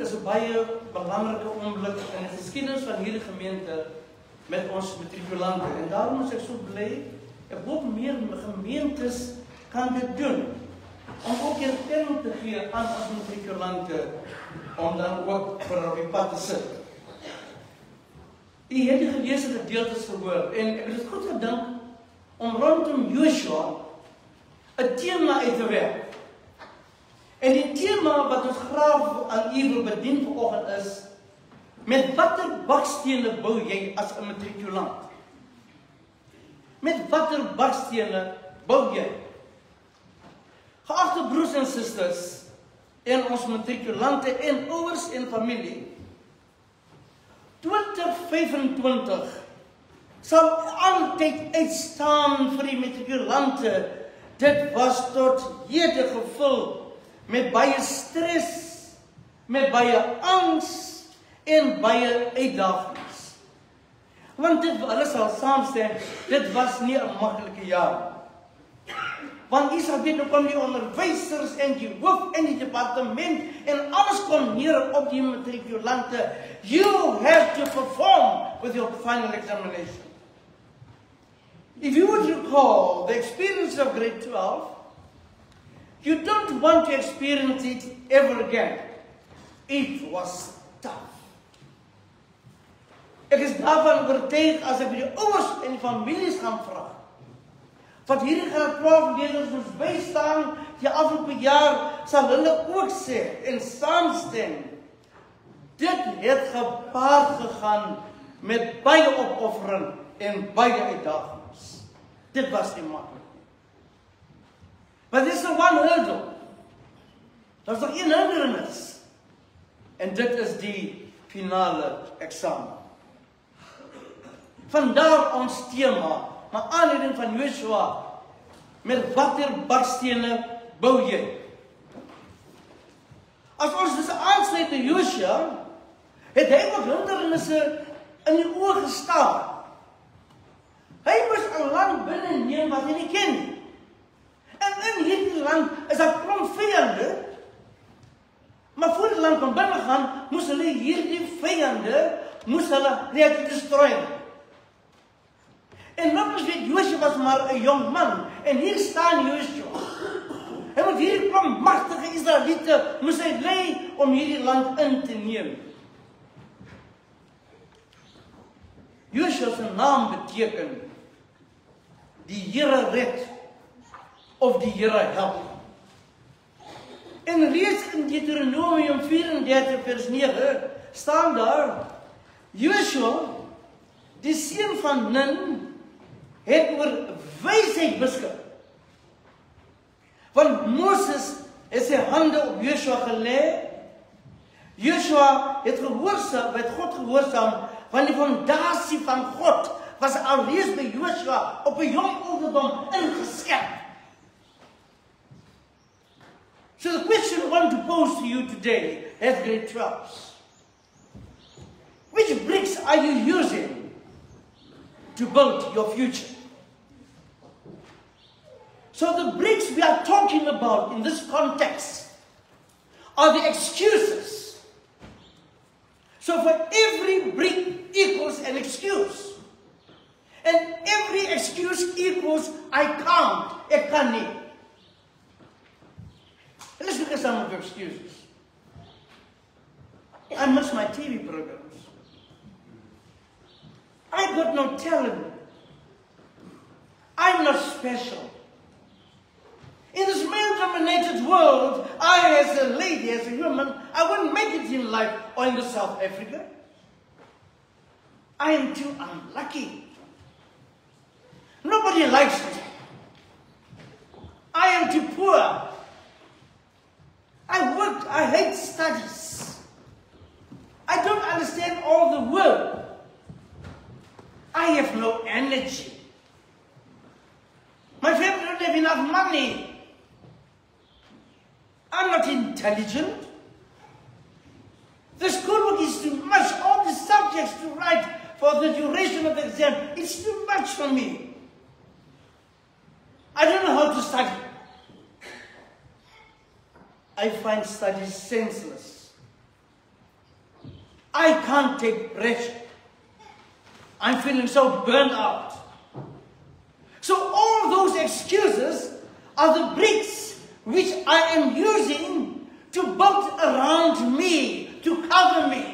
is 'n baie belangrike oomblik in die geskiedenis van hierdie gemeente met ons matrikulante. En daarom is ek so bly, ek hoop meer gemeentes kan dit doen, om ook erkenning te gee aan ons matrikulante, om dan ook vir op die pad te sit. U het die geleesde gedeeltes gehoor, en ek het goed gedink om rondom Joshua 'n tema uit te werk. En die tema wat ons graag aan u wil bedien vanoggend is, met watter bakstene bou jy as 'n matrikulant? Met watter bakstene bou jy? Geagte broers en susters, en ons matrikulante en ouers en familie, 2025 sal altyd uitstaan vir die matrikulante. Dit was tot hede gevul met baie stres, met baie angs en baie uitdagings. Want hulle sal saamstem, dit was nie 'n maklike jaar. Want jy sal weet, nou kom die onderwysers en die hoof en die departement en alles kom neer op die matrikulante. You have to perform with your final examination. If you would recall the experience of grade 12, you don't want to experience it ever again. It was tough. Ek is daarvan oortuig as ek die ouers en die families gaan vra, wat hierdie graad 12 leerders moes bystaan die afgelope jaar, sal hulle ook sê en saamstem, dit het gepaard gegaan met baie opoffering en baie uitdagings. Dit was nie maklik nie. But this is the one hurdle. Daar is nog een hindernis. En dit is die finale eksamen. Vandaar ons tema, maar aanleiding van Joshua, met watter bakstene bou jy? As ons dus aansluit by Joshua, het hy ook hindernisse in die oë gestaar. Hy moes 'n land binneneem wat hy nie ken nie. En in hierdie land is daar klomp vyande, maar voor die land kon binne gaan, moes hulle hierdie vyande, reeds destroy. En nog eens weet, Joshua was maar 'n jong man, en hier staan Joshua. En met hierdie klomp magtige Israeliete moes hy lei om hierdie land in te neem. Joshua se naam beteken die Here red of die Here help. En reeds in Deuteronomium 34 vers 9 staan daar, Joshua, die seun van Nun, het oor wysheid beskik. Want Moses het sy hande op Joshua gelê. Joshua het God gehoorsaam, want die fondasie van God was alreeds by Joshua op 'n jong ouderdom ingeskep. So the question I want to pose to you today as grade 12s, which bricks are you using to build your future? So the bricks we are talking about in this context are the excuses. So for every brick equals an excuse. And every excuse equals I can't, ek kan nie. Let's look at some of your excuses. I miss my TV programs. I got no talent. I'm not special. In this male-dominated world, I, as a lady, as a woman, I wouldn't make it in life or in South Africa. I am too unlucky. Nobody likes me. I am too poor. I hate studies. I don't understand all the work. I have no energy. My family don't have enough money. I'm not intelligent. The schoolwork is too much. All the subjects to write for the duration of the exam, it's too much for me. I don't know how to study. I find studies senseless. I can't take pressure. I'm feeling so burnt out. So all those excuses are the bricks which I am using to build around me, to cover me.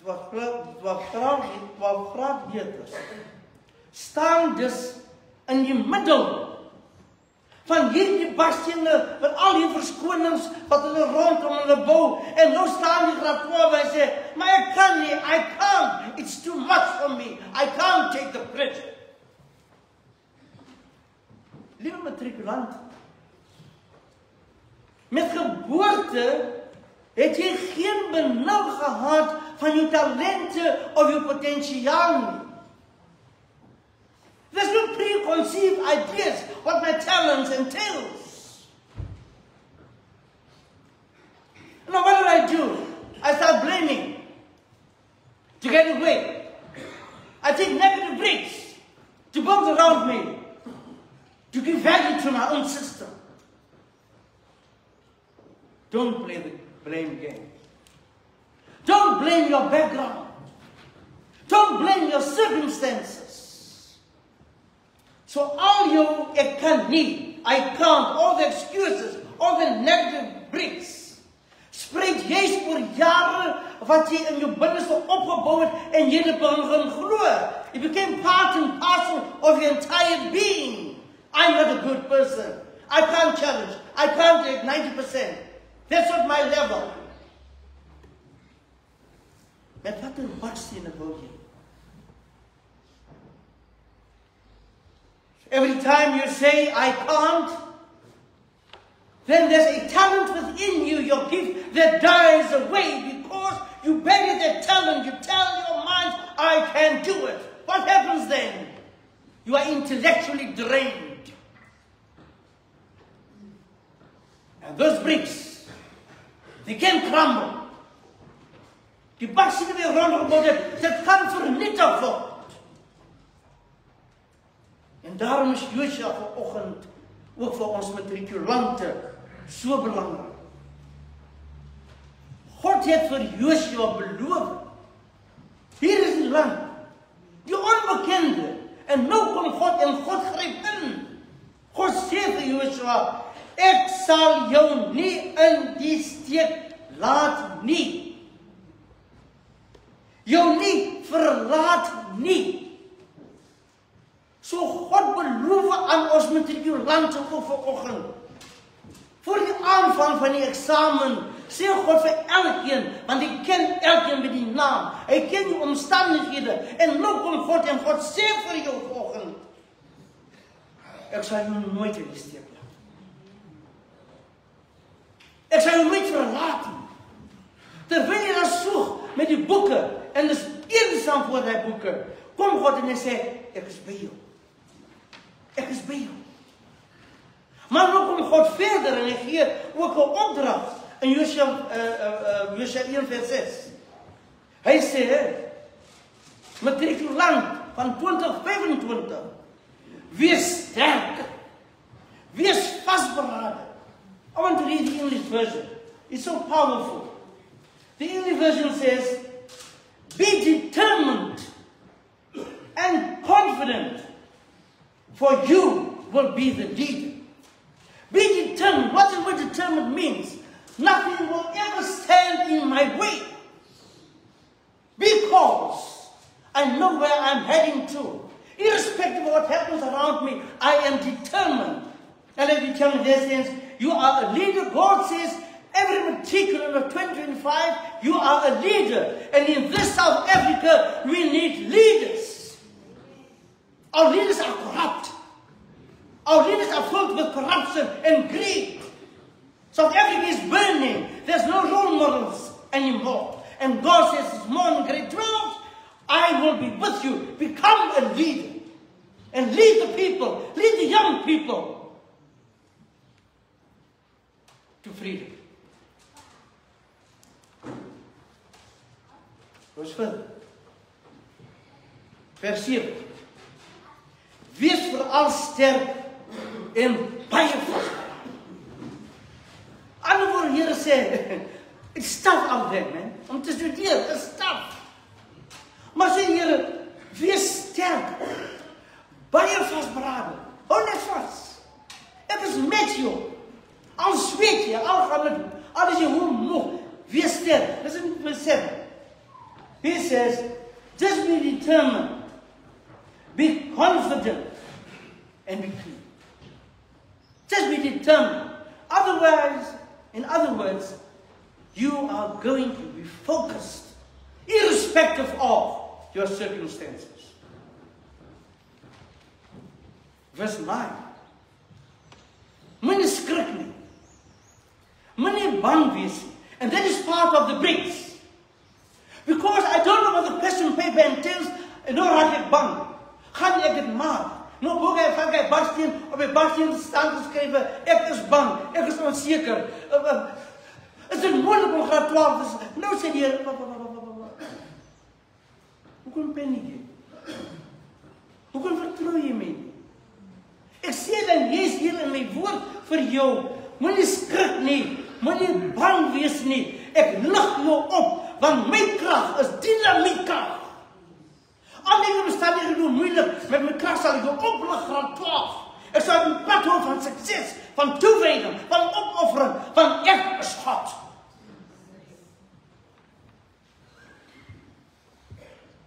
Wat graag beter. Staan dus in die middel van hierdie barstene, met al die verskonings wat hulle rondom hulle bou, en nou staan die graad 12 en sê, maar ek kan nie, I can't, it's too much for me, I can't take the pressure. Liewe matrikulant, met geboorte het jy geen benul gehad van jou talente of jou potentiaal nie. There's no preconceived ideas what my talents entails. Now what did I do? I start blaming to get away. I take negative bricks to build around me, to give value to my own system. Don't play the blame game. Don't blame your background. Don't blame your circumstances. So all you, ek kan nie, I can't, all the excuses, all the negative bricks, spreek juist oor jare wat jy in jou binneste opgebouw het en jy het begin glo. It became part and parcel of your entire being. I'm not a good person. I can't challenge. I can't take 90%. That's not my level. Met wat 'n bakstene wil jy? Every time you say, I can't, then there's a talent within you, your gift, that dies away because you bury that talent. You tell your mind, I can do it. What happens then? You are intellectually drained. And those bricks, they can crumble. Die baksien weer rondgebouwd het, dit kan vernietig word. En daarom is Josua vanoggend ook vir ons matrikulante so belangrik. God het vir Josua beloof, hier is die land, die onbekende, en nou kom God en God gryp in. God sê vir Josua, ek sal jou nie in die steek laat nie. Jou nie verlaat nie. So God beloof aan ons matrikulante ook vanoggend. Voor die aanvang van die eksamen, sê God vir elkeen, want hy ken elkeen met die naam. Hy ken die omstandighede. En nou kom God en God sê vir jou vanoggend, ek sal jou nooit in die steek laat. Ek sal jou nooit verlaat nie. Terwyl jy dan soek met die boeke, en dis eensaam voor die boeke, kom God en hy sê, ek is by jou. Ek is by jou. Maar nou kom God verder en hy gee ook 'n opdrag in Josua 1 vers 6. Hy sê, matrikulant van 2025, wees sterk, wees vasberade. I want to read the English version. It's so powerful. The English version says, be determined and confident, for you will be the leader. Be determined. What is what determined means? Nothing will ever stand in my way. Because I know where I'm heading to. Irrespective of what happens around me, I am determined. And let me tell you this, sense, you are a leader. God says, every matriculant of 2025, you are a leader. And in this South Africa, we need leaders. Our leaders are corrupt. Our leaders are filled with corruption and greed. South Africa is burning. There's no role models anymore. And God says this morning, grade 12, I will be with you. Become a leader. And lead the people, lead the young people to freedom. Vers 5. Vers 7. Wees veral sterk en baie vasberade. Alle woorde, Here sê, it's tough out there, man. Om te studeer, it's tough. Maar sê Here, wees sterk. Baie vasberade. Hou net vas. Ek is met jou. Al sweet jy, al gaan het, al is jy hoe moeg, wees sterk. Listen to verse 7. He says, just be determined, be confident, and be clean. Just be determined. Otherwise, in other words, you are going to be focused, irrespective of your circumstances. Verse 9. Moenie skrik nie. Moenie bang wees nie. And that is part of the bricks. Because I don't know what the question paper entails, en nou raak ek bang. Gaan ek dit maak? Nou boek ek van my baksteen, op my baksteen staan geskrywe, ek is bang, ek is onseker. Is dit moeilik om graad 12 te sê? Nou sê die Here, hoekom paniek jy? Hoekom vertrou jy my nie? Ek sê dan, jy is hier in my woord vir jou. Moenie skrik nie, moenie bang wees nie. Ek lig jou op, want my krag is dynamietkrag. Al die omstandighede doen moeilik, met my krag sal ek jou oplig graad 12. Ek sal een pad hou van sukses, van toewyding, van opoffering, van ek is God.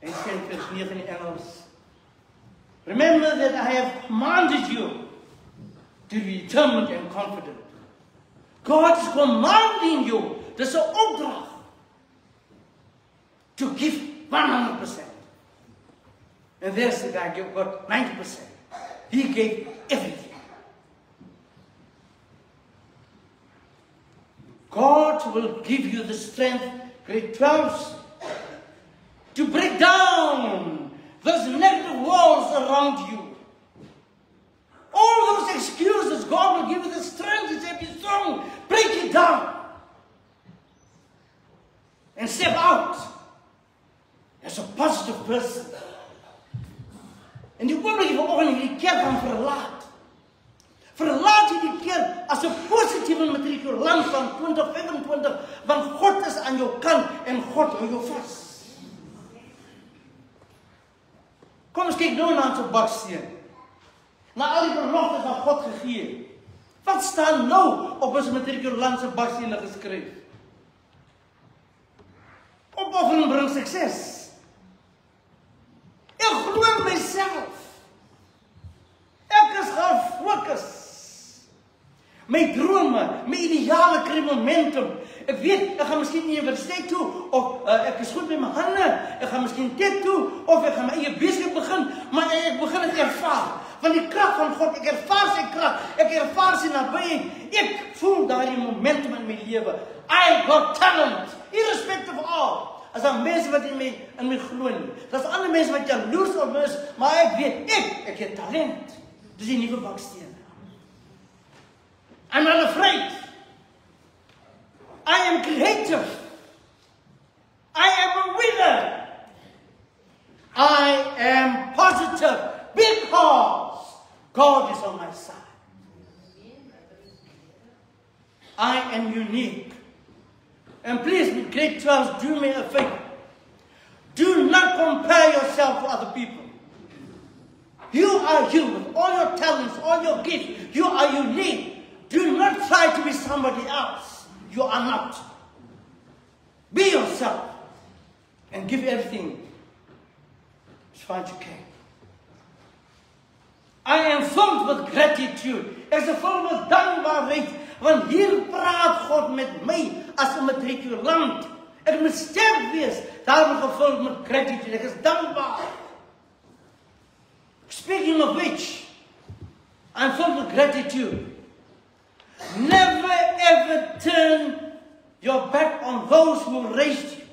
En sê in vers 9 in Engels, remember that I have commanded you to be determined and confident. God is commanding you, dis 'n opdrag, to give 100%. And there's the guy who got 90%. He gave everything. God will give you the strength, grade 12s, to break down those negative walls around you. All those excuses, God will give you the strength to say, be strong, break it down. And step out as a positive person. En die oomblik jy vanoggend hierdie kerk gaan verlaat. Verlaat jy die kerk as 'n positiewe matrikulant van 2025, want God is aan jou kant en God hou jou vas. Kom ons kyk nou na ons baksteen. Na al die beloftes wat God gegee het. Wat staan nou op ons matrikulant se baksteen geskryf? Opoffering bring sukses. Ek glo in myself. Ek is gefokus. My drome, my ideale kry momentum. Ek weet, ek gaan miskien universiteit toe, of ek is goed met my hande, ek gaan miskien dit toe, of ek gaan my eie besigheid begin, maar ek begin het ervaar. Van die krag van God, ek ervaar sy krag, ek ervaar sy nabyheid, ek voel daardie momentum in my lewe. I got talent, irrespective of all. As daar mense wat in my glo nie. Daar's ander mense wat jaloers op is, maar ek weet, ek het talent. Dis die nuwe baksteen. I'm not afraid. I am creative. I am a winner. I am positive because God is on my side. I am unique. And please, grade 12, do me a favor. Do not compare yourself to other people. You are you, with all your talents, all your gifts. You are unique. Do not try to be somebody else. You are not. Be yourself and give everything as far as you can. I am filled with gratitude. Ek is vol met dankbaarheid, want hier praat God met my as 'n matrikulant. Ek moet sterk wees, daarom gevul met gratitude. Ek is dankbaar. Speaking of which, I'm filled with gratitude. Never ever turn your back on those who raised you.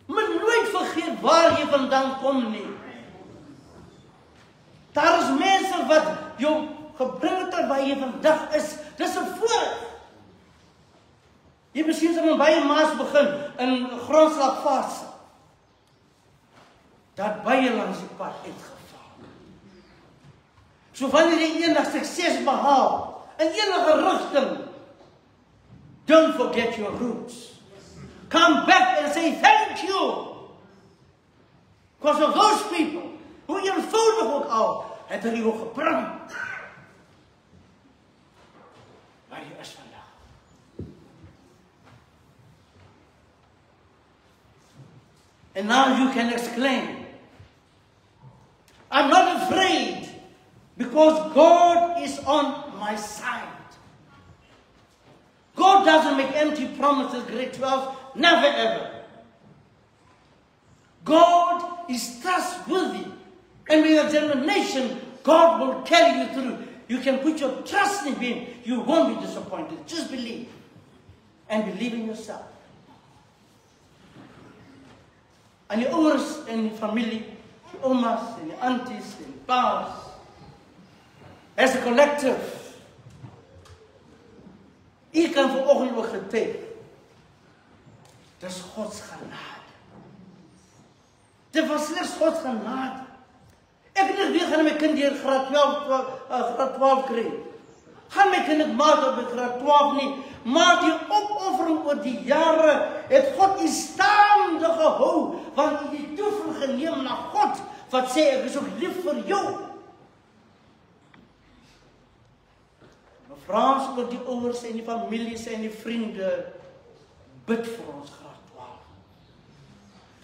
Moet nooit vergeet waar jy vandaan kom nie. Daar is mense wat jou gebring het waar jy vandag is. Dis 'n voorreg. Jy miskien sal baie maas begin in grondslagfase. Dat baie langs die pad uitgeval. So wanneer jy eendag sukses behaal in enige rigting, Don't forget your roots. Come back and say thank you. Because of those people, hoe eenvoudig ook al, het hulle jou gebring. Waar jy is vandag. And now you can exclaim, I'm not afraid because God is on my side. God doesn't make empty promises, grade 12, never ever. God is trustworthy. And with your determination, God will carry you through. You can put your trust in Him. You won't be disappointed. Just believe. And believe in yourself. En die ouers en die familie, die omas en die aunties en die paas, as a collective, u kan vanoggend ook getuig, dis Gods genade. Dit was slechts Gods genade. Ek het nie weer gaan my kind hier graad 12 kry. Gaan my kind het maak op graad 12 nie. Maar die opoffering oor die jare het God u staande gehou, want u die toevlug geneem na God, wat sê ek is ook lief vir jou. Vraag oor die ouers en die families en die vriende, bid vir ons graad 12.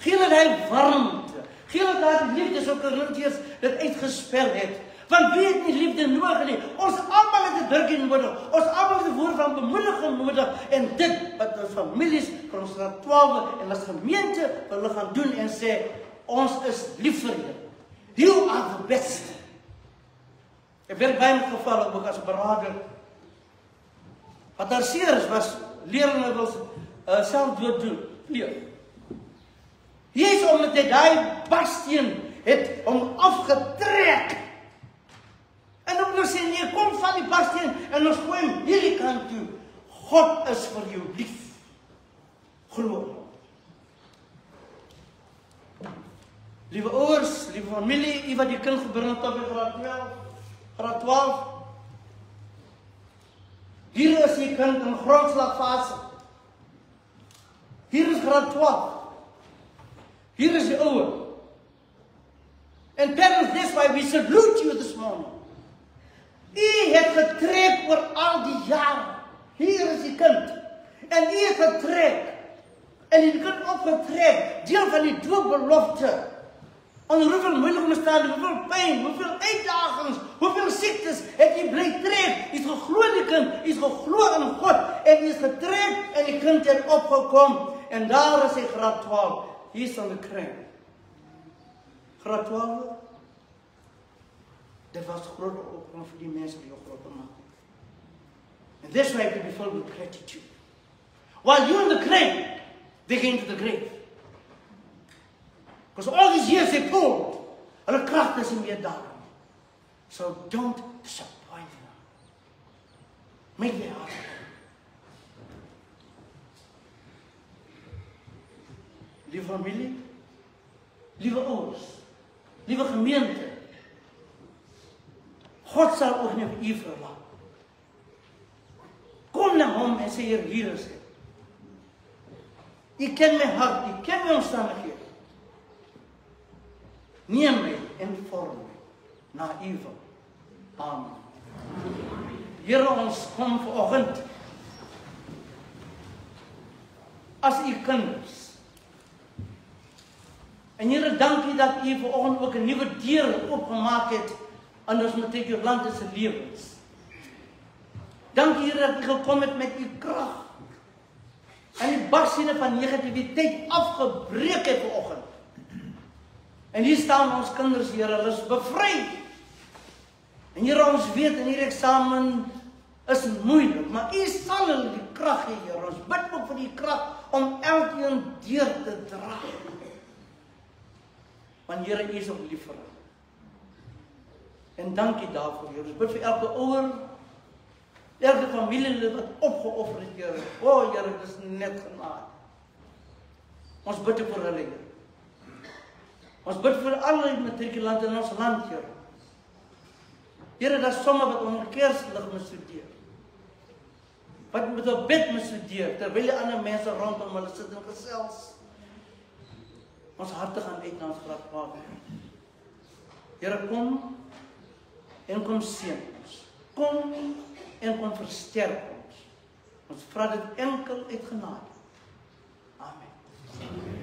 Gee dat hy warmte, gee dat hy die liefde, so Korintiërs dit uitgespel het. Want wie het nie liefde nodig nie? Ons almal het 'n drukkie nodig. Ons almal het 'n woord van bemoediging nodig. En dit wat ons families vir ons graad 12 en as gemeente wil gaan doen en sê, ons is lief vir julle. You are the best. Ek werk by my geval ook as berader. Wat daar seers was, leerlinge wil selfdood doen. Nee. Hier is omdat hy daai baksteen het om afgetrek. En dan sê nee, kom van die baksteen en ons gooi hom hierdie kant toe. God is vir jou lief. Glo. Liewe ouers, liewe familie, u wat die kind gebring het op graad 12. Hier is die kind in grondslagfase. Hier is graad 12. Hier is die ouer. And parents, that's why we salute you this morning. U het getrek oor al die jare. Hier is die kind. En u het getrek. En die kind opgetrek. Deel van die doopbelofte. Onder hoeveel moeilijke omstandighede, hoeveel pijn, hoeveel uitdagings, hoeveel ziektes het jy bly trek. Jy is geglo in die kind, jy is geglo in God. En jy is getrek en die kind het opgekom. En daar is hy graad 12. Hier is aan de kring. Graad 12. Dit was grote opgang vir die mense die jou groot gemaak. And that's why you be filled with gratitude. While you're in the grave, they came to the grave. Because all these years they pulled. Hulle krag is nie meer daar. So don't disappoint them. Make their heart. Lieve familie, lieve ouers, lieve gemeente, God sal ook nie op u verlaat. Kom na hom en sê, Heer, hier is ek. U ken my hart, u ken my omstandighede. Neem my en vorm my na u wil. Amen. Here, ons kom vanoggend as u kinders. En Here, dankie dat u vanoggend ook 'n nuwe deur oopgemaak het aan ons matrikulante lewens. Dankie Here dat u gekom het met u krag. En die baksene van negativiteit afgebreek het vanoggend. En hier staan ons kinders, Here, hulle is bevry. En Here, ons weet in hierdie eksamen is moeilik, maar u sal hulle die krag gee, Here. Ons bid ook vir die krag om elkeen deur te dra. Want Here, u is ook lief vir hulle. En dankie daarvoor, Here. Ons bid vir elke ouer, elke familielid wat opgeoffer het, Here. O, Here, dit is net genade. Ons bid vir hulle, Here. Ons bid vir alle matrikulante in ons land, Here. Here, daar is somme wat onder Kerslig moet studeer. wat met 'n bed moet studeer, terwyl die ander mense rondom hulle sit en gesels. Ons harte gaan uit na ons Vader. Here, kom en kom seën ons. Kom en kom versterk ons. Ons vra dit enkel uit genade. Amen.